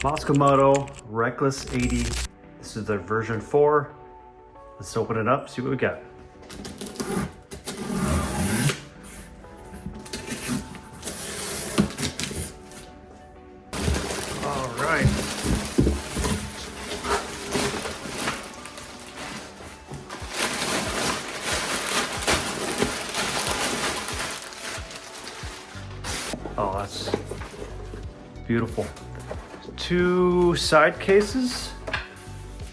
Mosko Moto Reckless 80. This is the version 4. Let's open it up, see what we got. All right. Oh, that's beautiful. 2 side cases.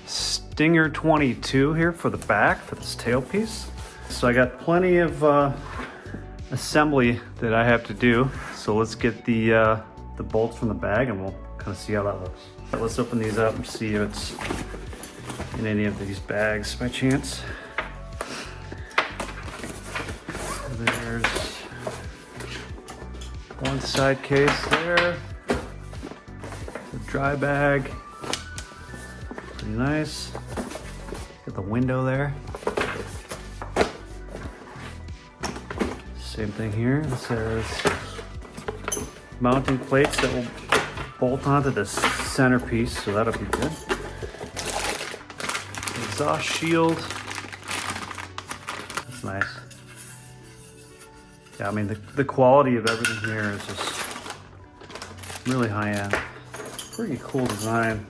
Stinger 22 here for the back, for this tailpiece. So I got plenty of assembly that I have to do. So let's get the bolts from the bag and we'll kind of see how that looks. Let's open these up and see if it's in any of these bags by chance. There's one side case there. The dry bag. Pretty nice. Got the window there. Same thing here. This has mounting plates that will bolt onto the centerpiece, so that'll be good. Exhaust shield. That's nice. Yeah, I mean the quality of everything here is just really high end. Pretty cool design.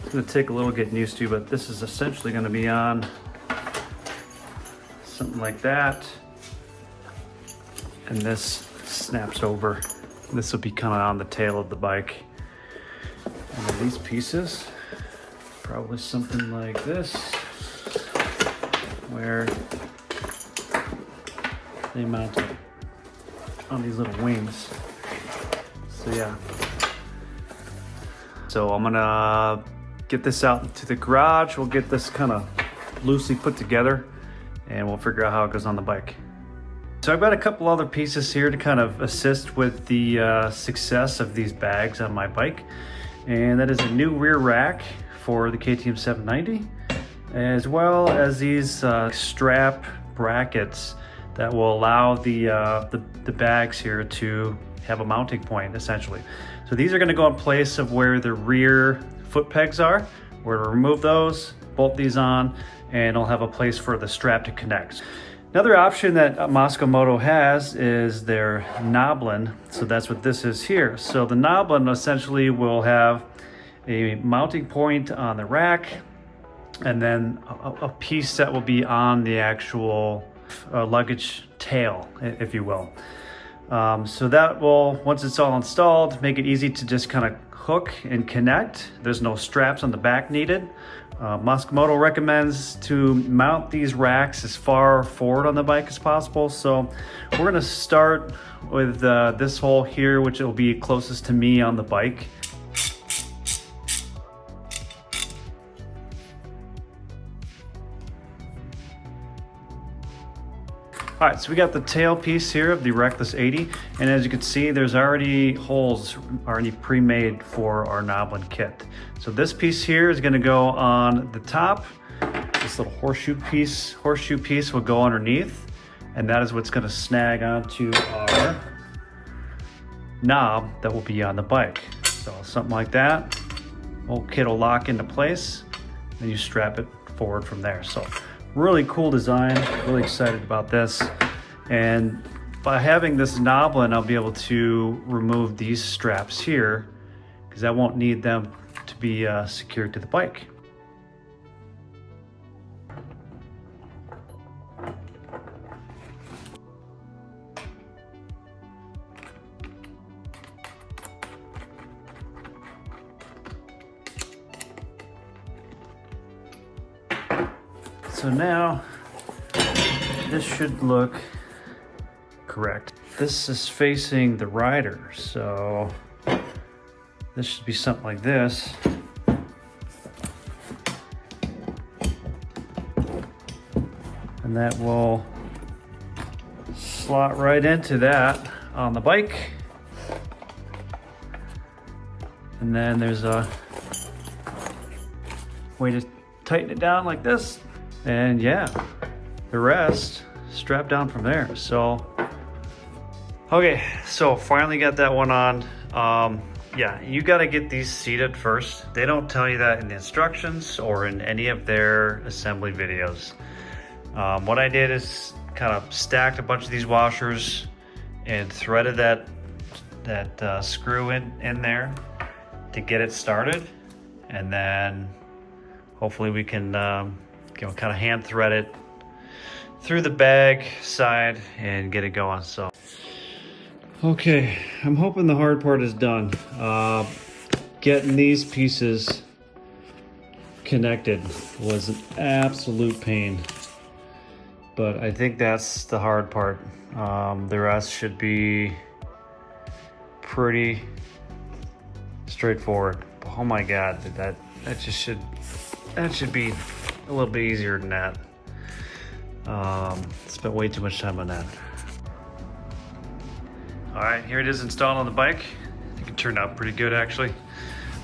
It's going to take a little getting used to, but this is essentially going to be on something like that. And this snaps over. This will be kind of on the tail of the bike. And then these pieces, probably something like this, where they mount on these little wings. So yeah. So I'm gonna get this out into the garage. We'll get this kind of loosely put together and we'll figure out how it goes on the bike. So I've got a couple other pieces here to kind of assist with the success of these bags on my bike. And that is a new rear rack for the KTM 790, as well as these strap brackets that will allow the bags here to have a mounting point, essentially. So these are going to go in place of where the rear foot pegs are. We're going to remove those, bolt these on, and it'll have a place for the strap to connect. Another option that Mosko Moto has is their knoblin. So that's what this is here. So the knoblin essentially will have a mounting point on the rack, and then a piece that will be on the actual luggage tail, if you will. So that will, once it's all installed, make it easy to just kind of hook and connect. There's no straps on the back needed. Mosko Moto recommends to mount these racks as far forward on the bike as possible. So we're going to start with this hole here, which will be closest to me on the bike. All right, so we got the tail piece here of the Reckless 80, and as you can see, there's already holes already pre-made for our knoblin kit. So this piece here is going to go on the top. This little horseshoe piece will go underneath, and that is what's going to snag onto our knob that will be on the bike. So something like that. Old kit will lock into place, and you strap it forward from there. So really cool design, really excited about this. And by having this knoblin, I'll be able to remove these straps here because I won't need them to be secured to the bike. So now this should look correct. This is facing the rider, so this should be something like this. And that will slot right into that on the bike. And then there's a way to tighten it down like this. And yeah, the rest strap down from there. So okay, so finally got that one on. yeah, you got to get these seated first. They don't tell you that in the instructions or in any of their assembly videos. What I did is kind of stacked a bunch of these washers and threaded that screw in there to get it started, and then hopefully we can kind of hand thread it through the bag side and get it going. So okay, I'm hoping the hard part is done. Getting these pieces connected was an absolute pain, but I think that's the hard part. The rest should be pretty straightforward. Oh my God, that should be a little bit easier than that. Spent way too much time on that. All right, here it is installed on the bike. I think it turned out pretty good, actually.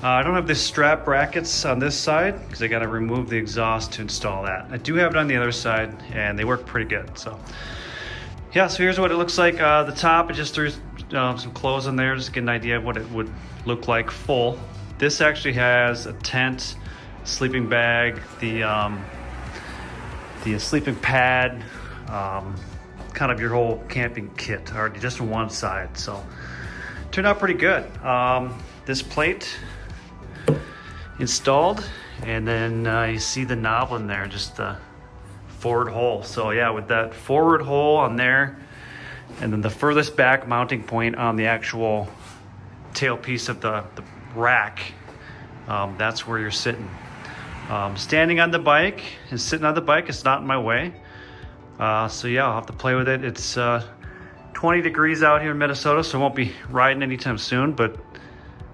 I don't have the strap brackets on this side because I got to remove the exhaust to install that. I do have it on the other side, and they work pretty good. So yeah, so here's what it looks like. The top, I just threw some clothes in there just to get an idea of what it would look like full. This actually has a tent, sleeping bag, the sleeping pad, kind of your whole camping kit already just on one side. So turned out pretty good. This plate installed, and then you see the knob in there, just the forward hole. So yeah, with that forward hole on there, and then the furthest back mounting point on the actual tailpiece of the rack, that's where you're sitting. Standing on the bike and sitting on the bike is not in my way. So yeah, I'll have to play with it. It's 20 degrees out here in Minnesota, so I won't be riding anytime soon, but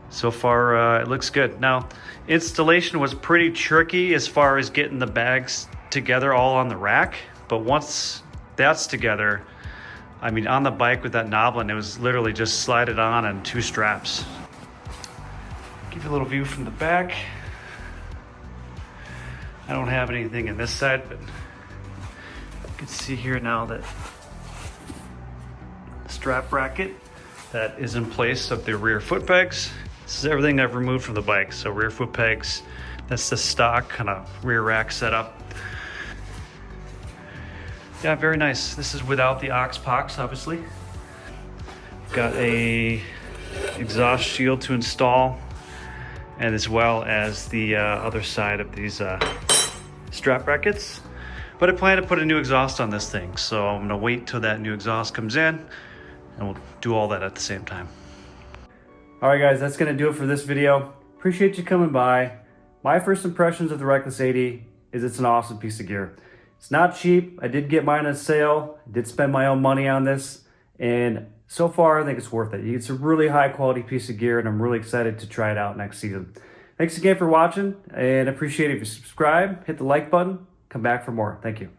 so far it looks good. Now, installation was pretty tricky as far as getting the bags together all on the rack, but once that's together, I mean, on the bike with that knob, and it was literally just slide it on and 2 straps. Give you a little view from the back. I don't have anything in this side, but you can see here now that the strap bracket that is in place of the rear foot pegs. This is everything I've removed from the bike. So rear foot pegs, that's the stock kind of rear rack setup. Yeah, very nice. This is without the aux pox, obviously. Got a exhaust shield to install, and as well as the other side of these strap brackets. But I plan to put a new exhaust on this thing, so I'm gonna wait till that new exhaust comes in, and we'll do all that at the same time. All right, guys, that's gonna do it for this video. Appreciate you coming by. My first impressions of the Reckless 80 is it's an awesome piece of gear. It's not cheap. I did get mine on sale. I did spend my own money on this, and so far I think it's worth it. It's a really high quality piece of gear, and I'm really excited to try it out next season. Thanks again for watching, and I appreciate it if you subscribe, hit the like button, come back for more. Thank you.